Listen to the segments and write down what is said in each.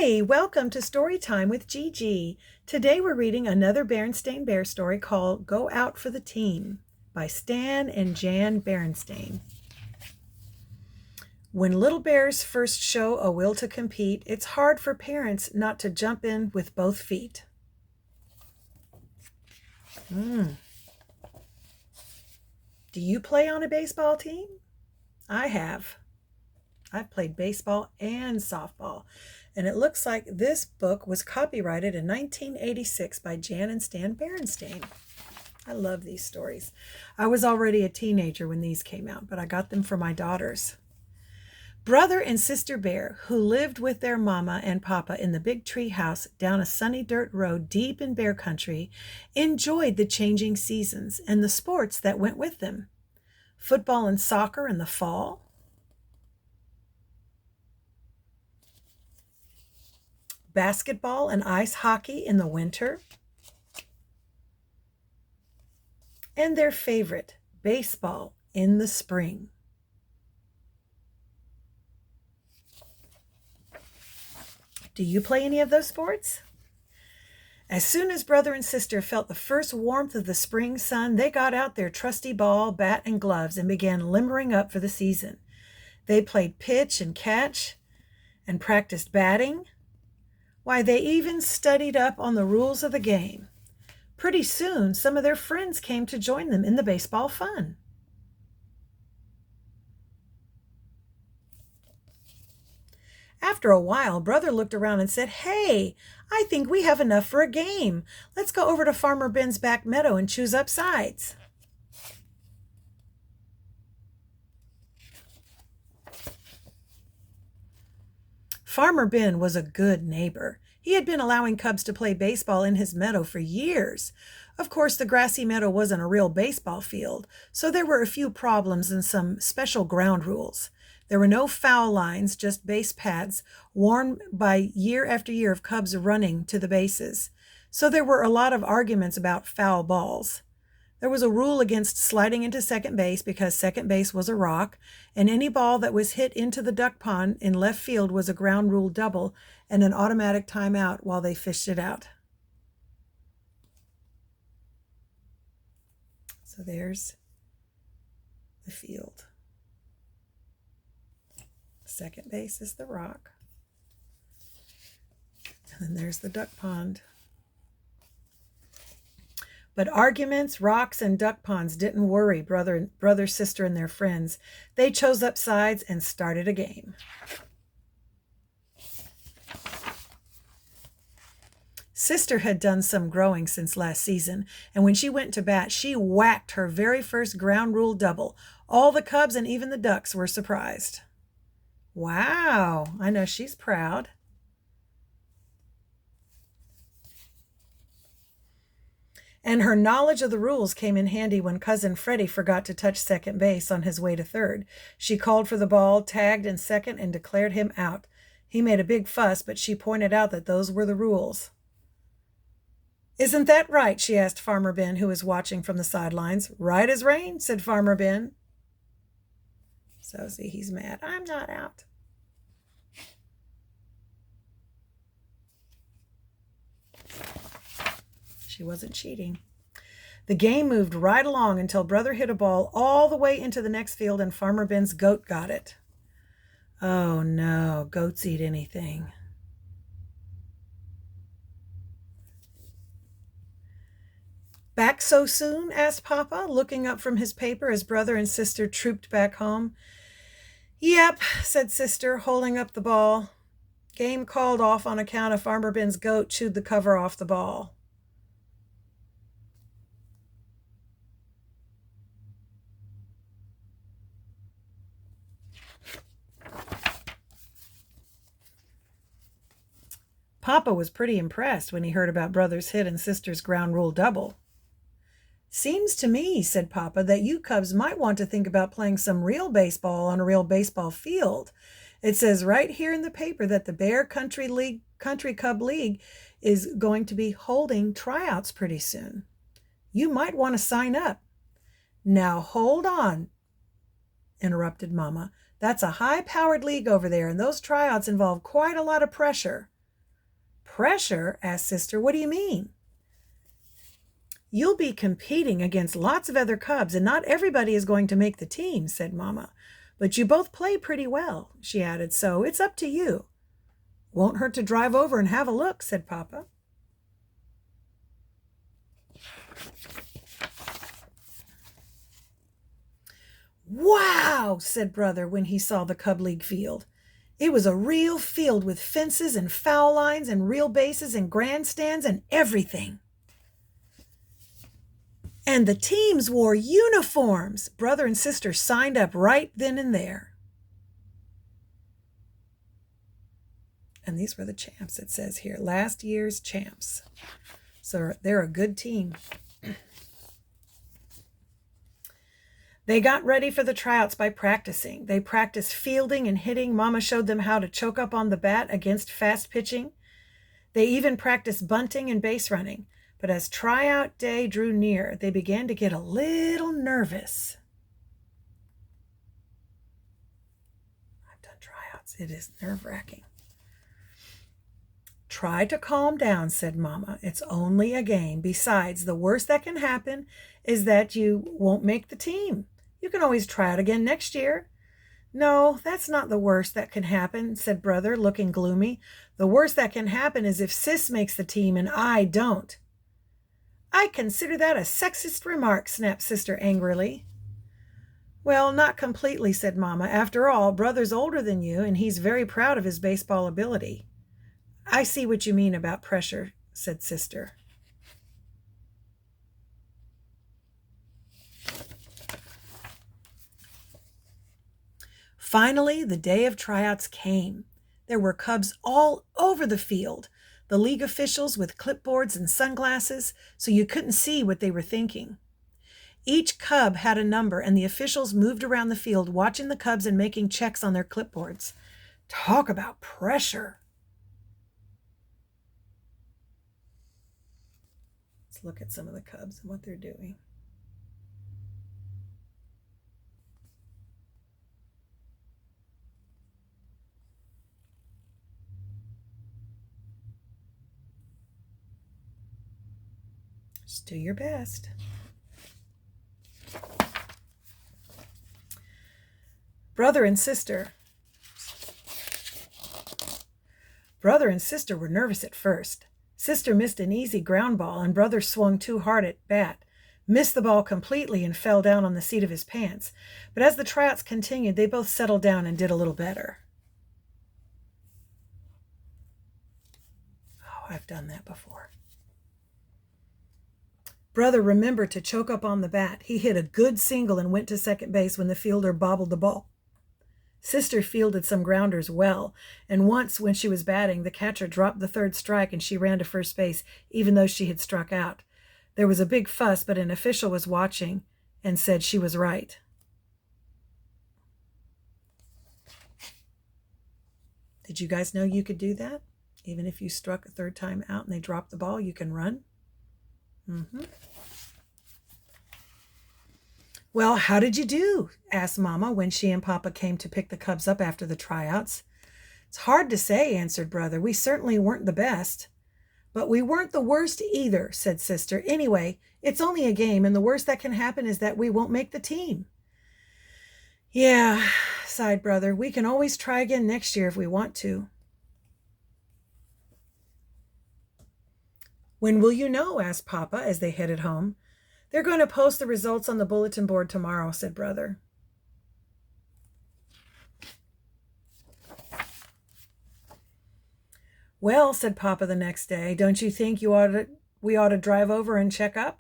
Hi, welcome to Story Time with Gigi. Today we're reading another Berenstain Bear story called Go Out for the Team by Stan and Jan Berenstain. When little bears first show a will to compete, it's hard for parents not to jump in with both feet. Do you play on a baseball team? I have. I've played baseball and softball, and it looks like this book was copyrighted in 1986 by Jan and Stan Berenstain. I love these stories. I was already a teenager when these came out, but I got them for my daughters. Brother and Sister Bear, who lived with their mama and papa in the big tree house down a sunny dirt road deep in bear country, enjoyed the changing seasons and the sports that went with them. Football and soccer in the fall, basketball and ice hockey in the winter, and their favorite, baseball in the spring. Do you play any of those sports? As soon as brother and sister felt the first warmth of the spring sun, they got out their trusty ball, bat, and gloves and began limbering up for the season. They played pitch and catch and practiced batting. Why, they even studied up on the rules of the game. Pretty soon, some of their friends came to join them in the baseball fun. After a while, Brother looked around and said, "Hey, I think we have enough for a game. Let's go over to Farmer Ben's back meadow and choose up sides." Farmer Ben was a good neighbor. He had been allowing cubs to play baseball in his meadow for years. Of course, the grassy meadow wasn't a real baseball field, so there were a few problems and some special ground rules. There were no foul lines, just base pads, worn by year after year of cubs running to the bases. So there were a lot of arguments about foul balls. There was a rule against sliding into second base because second base was a rock, and any ball that was hit into the duck pond in left field was a ground rule double and an automatic timeout while they fished it out. So there's the field. Second base is the rock. And then there's the duck pond. But arguments, rocks, and duck ponds didn't worry brother, sister, and their friends. They chose up sides and started a game. Sister had done some growing since last season, and when she went to bat, she whacked her very first ground rule double. All the cubs and even the ducks were surprised. Wow, I know she's proud. And her knowledge of the rules came in handy when Cousin Freddie forgot to touch second base on his way to third. She called for the ball, tagged in second, and declared him out. He made a big fuss, but she pointed out that those were the rules. "Isn't that right?" she asked Farmer Ben, who was watching from the sidelines. "Right as rain," said Farmer Ben. So, see, he's mad. I'm not out. She wasn't cheating. The game moved right along until Brother hit a ball all the way into the next field and Farmer Ben's goat got it. Oh no, goats eat anything. "Back so soon?" asked Papa, looking up from his paper as brother and sister trooped back home. "Yep," said Sister, holding up the ball. "Game called off on account of Farmer Ben's goat chewed the cover off the ball." Papa was pretty impressed when he heard about Brother's hit and Sister's ground rule double. "Seems to me," said Papa, "that you cubs might want to think about playing some real baseball on a real baseball field. It says right here in the paper that the Bear Country Cub League is going to be holding tryouts pretty soon. You might want to sign up." "Now hold on," interrupted Mama. "That's a high-powered league over there, and those tryouts involve quite a lot of pressure." Pressure? Asked Sister. What do you mean? You'll be competing against lots of other cubs, and not everybody is going to make the team, said Mama. But you both play pretty well, she added, so it's up to you. Won't hurt to drive over and have a look, said Papa. Wow, said Brother when he saw the Cub League field. It was a real field with fences and foul lines and real bases and grandstands and everything. And the teams wore uniforms. Brother and Sister signed up right then and there. And these were the champs, it says here. Last year's champs. So they're a good team. They got ready for the tryouts by practicing. They practiced fielding and hitting. Mama showed them how to choke up on the bat against fast pitching. They even practiced bunting and base running. But as tryout day drew near, they began to get a little nervous. I've done tryouts. It is nerve-wracking. Try to calm down, said Mama. It's only a game. Besides, the worst that can happen is that you won't make the team. You can always try it again next year. No, that's not the worst that can happen, said Brother, looking gloomy. The worst that can happen is if Sis makes the team and I don't. I consider that a sexist remark, snapped Sister angrily. Well, not completely, said Mama. After all, Brother's older than you, and he's very proud of his baseball ability. I see what you mean about pressure, said Sister. Finally, the day of tryouts came. There were Cubs all over the field, the league officials with clipboards and sunglasses, so you couldn't see what they were thinking. Each Cub had a number, and the officials moved around the field watching the Cubs and making checks on their clipboards. Talk about pressure. Let's look at some of the Cubs and what they're doing. Just do your best. Brother and Sister were nervous at first. Sister missed an easy ground ball, and Brother swung too hard at bat, missed the ball completely, and fell down on the seat of his pants. But as the tryouts continued, they both settled down and did a little better. Oh, I've done that before. Brother remembered to choke up on the bat. He hit a good single and went to second base when the fielder bobbled the ball. Sister fielded some grounders well, and once when she was batting, the catcher dropped the third strike and she ran to first base, even though she had struck out. There was a big fuss, but an official was watching and said she was right. Did you guys know you could do that? Even if you struck a third time out and they dropped the ball, you can run? Well, how did you do? Asked Mama when she and Papa came to pick the Cubs up after the tryouts. It's hard to say, answered Brother. We certainly weren't the best. But we weren't the worst either, said Sister. Anyway, it's only a game, and the worst that can happen is that we won't make the team. Yeah, sighed Brother. We can always try again next year if we want to. When will you know? Asked Papa as they headed home. They're going to post the results on the bulletin board tomorrow, said Brother. Well, said Papa the next day, don't you think we ought to drive over and check up?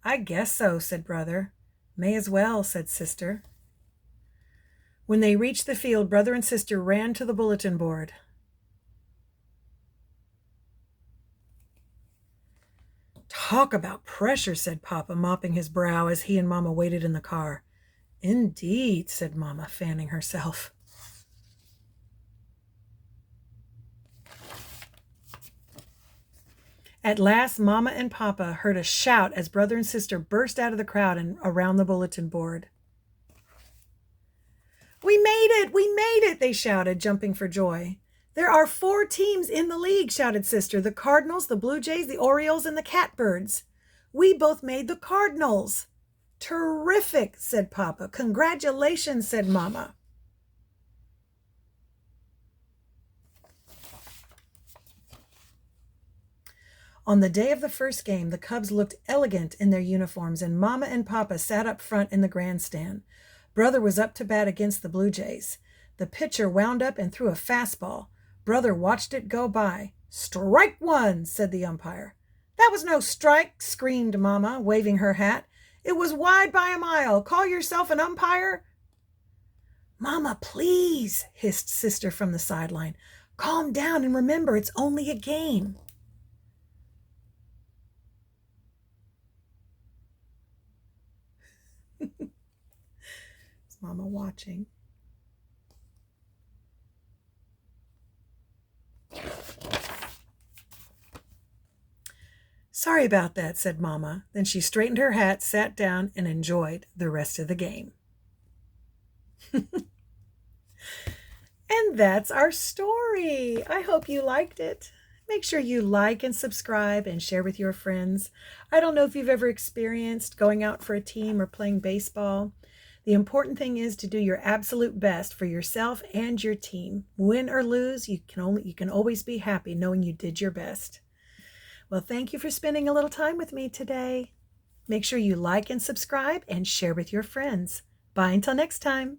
I guess so, said Brother. May as well, said Sister. When they reached the field, Brother and Sister ran to the bulletin board. Talk about pressure, said Papa, mopping his brow as he and Mama waited in the car. Indeed, said Mama, fanning herself. At last, Mama and Papa heard a shout as Brother and Sister burst out of the crowd and around the bulletin board. We made it! We made it! They shouted, jumping for joy. There are 4 teams in the league, shouted Sister. The Cardinals, the Blue Jays, the Orioles, and the Catbirds. We both made the Cardinals. Terrific, said Papa. Congratulations, said Mama. On the day of the first game, the Cubs looked elegant in their uniforms, and Mama and Papa sat up front in the grandstand. Brother was up to bat against the Blue Jays. The pitcher wound up and threw a fastball. Brother watched it go by. "Strike one," said the umpire. "That was no strike," screamed Mama, waving her hat. "It was wide by a mile. Call yourself an umpire?" "Mama, please," hissed Sister from the sideline. "Calm down and remember it's only a game." Is Mama watching? "Sorry about that," said Mama. Then she straightened her hat, sat down, and enjoyed the rest of the game. And that's our story. I hope you liked it. Make sure you like and subscribe and share with your friends. I don't know if you've ever experienced going out for a team or playing baseball. The important thing is to do your absolute best for yourself and your team. Win or lose, you can always be happy knowing you did your best. Well, thank you for spending a little time with me today. Make sure you like and subscribe and share with your friends. Bye until next time.